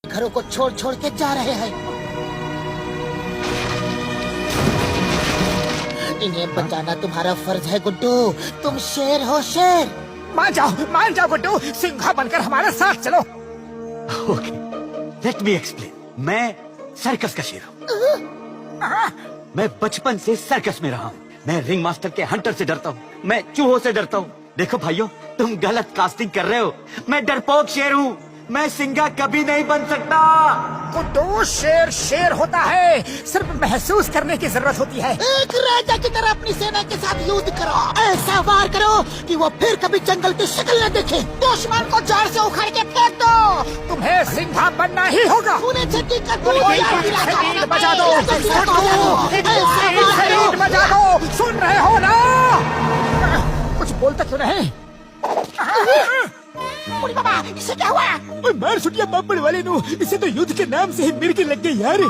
घरों को छोड़ छोड़ के जा रहे हैं। इन्हें बचाना तुम्हारा फर्ज है गुड्डू। तुम शेर हो, शेर। मान जाओ गुड्डू, सिंघा बनकर हमारे साथ चलो। Okay, let me explain. मैं सर्कस का शेर हूँ। मैं बचपन से सर्कस में रहा हूँ। मैं रिंग मास्टर के हंटर से डरता हूँ, मैं चूहों से डरता हूँ। देखो भाइयों, तुम गलत कास्टिंग कर रहे हो। मैं डरपोक शेर हूँ, मैं सिंघा कभी नहीं बन सकता। गुड्डू, शेर शेर होता है, सिर्फ महसूस करने की जरूरत होती है। एक राजा की तरह अपनी सेना के साथ युद्ध करो, ऐसा वार करो कि वो फिर कभी जंगल की शक्ल न देखे। दुश्मन को जड़ से उखाड़ के फेंक दो। तुम्हें सिंघा बनना ही होगा। उन्हें छठी का शरीर बजा दो, शरीर बजा दो। सुन रहे हो ना? कुछ बोलता क्यों नहीं? बाबा, इसे क्या हुआ? ओए मार सुटिया बापड़ वाले नु, इसे तो युद्ध के नाम से ही मिर्गी लग गई यार।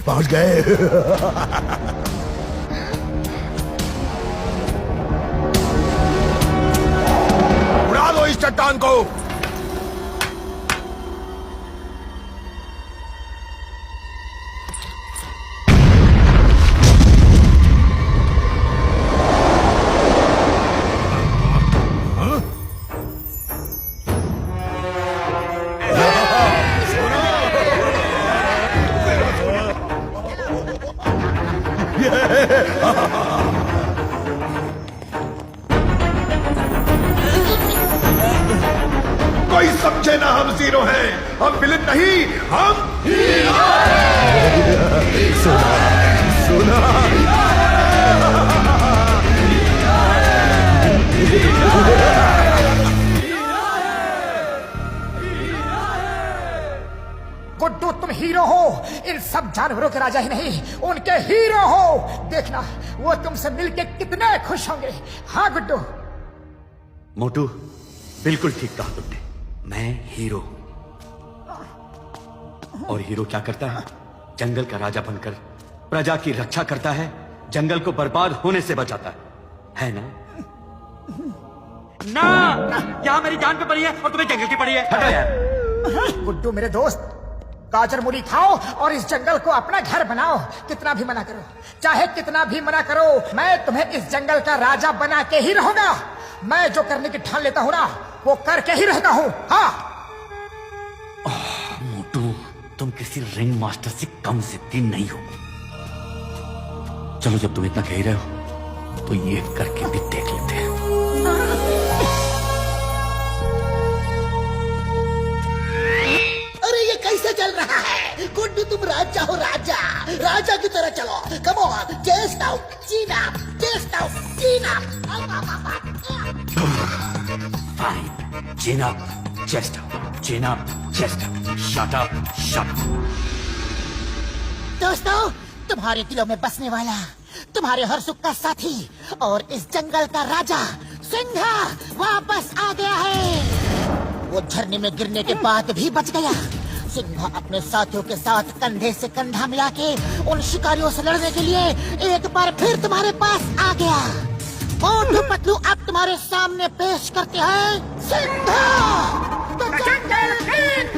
पहुंच गए। उड़ा दो इस चट्टान को। कोई समझे ना, हम जीरो हैं, हम विलेन नहीं, हम हीरो हैं। सुना गुड्डू, तुम हीरो हो। इन सब जानवरों के राजा ही नहीं, उनके हीरो हो। देखना, वो तुमसे मिलके कितने खुश होंगे। हाँ गुड्डू। मोटू, बिल्कुल ठीक कहा तुमने। मैं हीरो। और हीरो क्या करता है? जंगल का राजा बनकर प्रजा की रक्षा करता है, जंगल को बर्बाद होने से बचाता है ना? ना, यहाँ मेरी जान पे पड़ी है और तुम्हें जंगल की पड़ी है। हटो यार। गुड्डू मेरे दोस्त, गाजर मूली खाओ और इस जंगल को अपना घर बनाओ। कितना भी मना करो, चाहे कितना भी मना करो, मैं तुम्हें इस जंगल का राजा बना के ही रहूंगा। मैं जो करने की ठान लेता हूँ ना, वो करके ही रहता हूँ। हाँ मोटू, तुम किसी रिंग मास्टर से कम जिद्दी नहीं हो। चलो, जब तुम इतना कह रहे हो तो ये करके भी देख लेते हैं। अरे ये कैसे चल रहा है? गुड्डू, तुम राजा हो, राजा। राजा की तरह चलो। कम ऑन, चेस्ट आउट, चीन अप, चेस्ट आउट, चीन up. Fine. Chin up, chest up. Chin up, chest up. Shut up, shut up. दोस्तों, तुम्हारे दिलों में बसने वाला, तुम्हारे हर सुख का साथी और इस जंगल का राजा सिंघा वापस आ गया है। वो झरने में गिरने के बाद भी बच गया। सिंघा अपने साथियों के साथ कंधे से कंधा मिला के उन शिकारियों से लड़ने के लिए एक बार फिर तुम्हारे पास आ गया। मोटू पतलू अब तुम्हारे सामने पेश करते हैं सिंघा द जंगल किंग।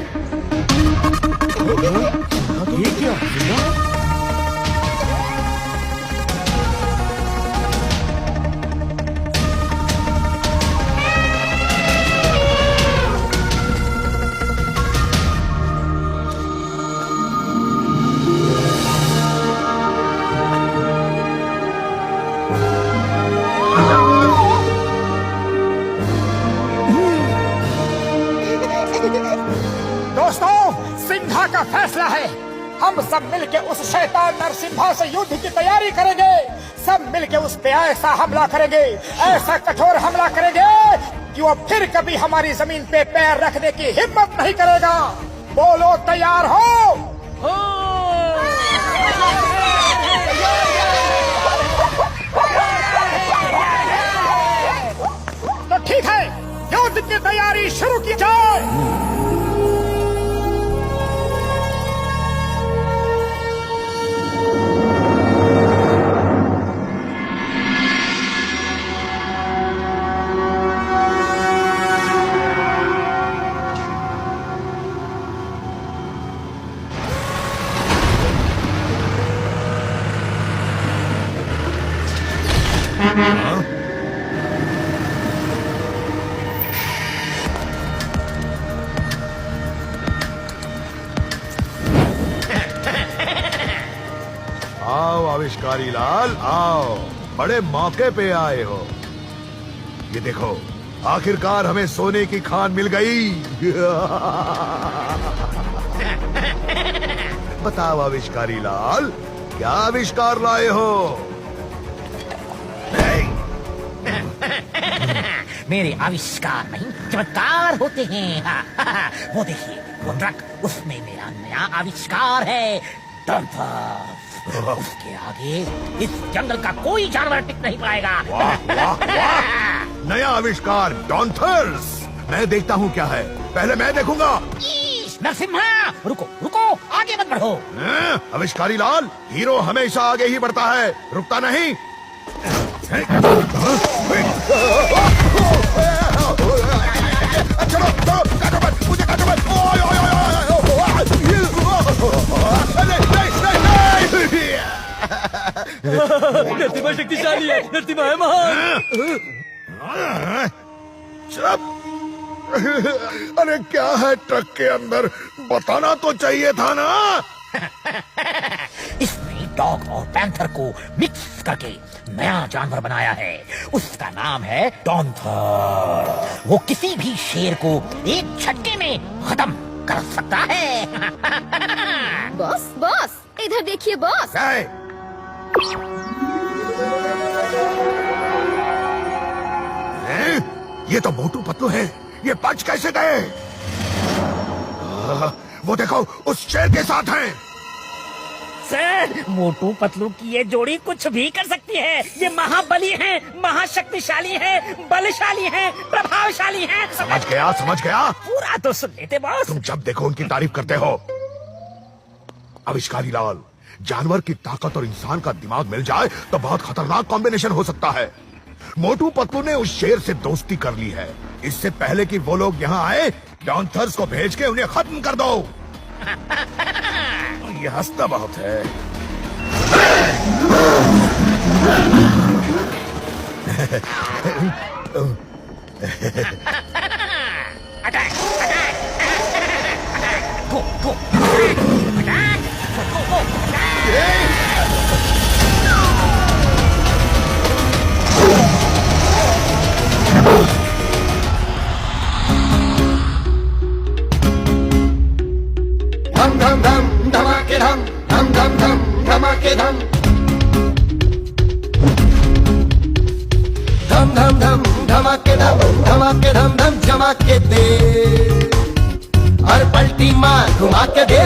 ये क्या? दोस्तों, सिंघा का फैसला है। हम सब मिलके उस शैतान नरसिम्हा से युद्ध की तैयारी करेंगे। सब मिलके उस पे ऐसा हमला करेंगे, ऐसा कठोर हमला करेंगे कि वो फिर कभी हमारी जमीन पे पैर रखने की हिम्मत नहीं करेगा। बोलो, तैयार हो? तैयारी शुरू की जाए। आओ आविष्कारी लाल, आओ, बड़े मौके पे आए हो। ये देखो, आखिरकार हमें सोने की खान मिल गई। बताओ आविष्कारी लाल, क्या आविष्कार लाए हो? मेरे आविष्कार नहीं, चमत्कार होते हैं। वो देखिए, वो ट्रक, उसमें मेरा नया आविष्कार है, डम्पर। उसके आगे इस जंगल का कोई जानवर टिक नहीं पाएगा। वाह वाह वाह, नया आविष्कार डॉन्थर्स। मैं देखता हूँ क्या है, पहले मैं देखूंगा। नरसिम्हा, रुको रुको, आगे मत बढ़ो। आविष्कारी लाल, हीरो हमेशा आगे ही बढ़ता है, रुकता नहीं। चलो चलो, काटो मत, मुझे काटो मत। नरसिम्हा शक्तिशाली है, नरसिम्हा है महान। चुप। अरे क्या है ट्रक के अंदर, बताना तो चाहिए था ना। इसने डॉग और पैंथर को मिक्स करके नया जानवर बनाया है। उसका नाम है डॉन्थर। वो किसी भी शेर को एक झटके में खत्म कर सकता है। बॉस बॉस, इधर देखिए बॉस। ये तो मोटू पतलू है, ये बच कैसे गए? वो देखो, उस शेर के साथ हैं। सर, मोटू पतलू की ये जोड़ी कुछ भी कर सकती है। ये महाबली हैं, महाशक्तिशाली हैं, बलशाली हैं, प्रभावशाली हैं। समझ गया समझ गया। पूरा तो सुन लेते बॉस। तुम जब देखो उनकी तारीफ करते हो। आविष्कारी लाल, जानवर की ताकत और इंसान का दिमाग मिल जाए तो बहुत खतरनाक कॉम्बिनेशन हो सकता है। मोटू पतलू ने उस शेर से दोस्ती कर ली है। इससे पहले कि वो लोग यहाँ आए, डॉन्थर्स को भेज के उन्हें खत्म कर दो। ये हंसता बहुत है। अटैक, अटैक, गो गो, अटैक, गो गो, अटैक। धम धम धम धमाके धम, धम धम धम धमाके धम, धम धम धम धमाके धम, धमाके धम धम धमाके दे। और पलटी मार घुमा के दे।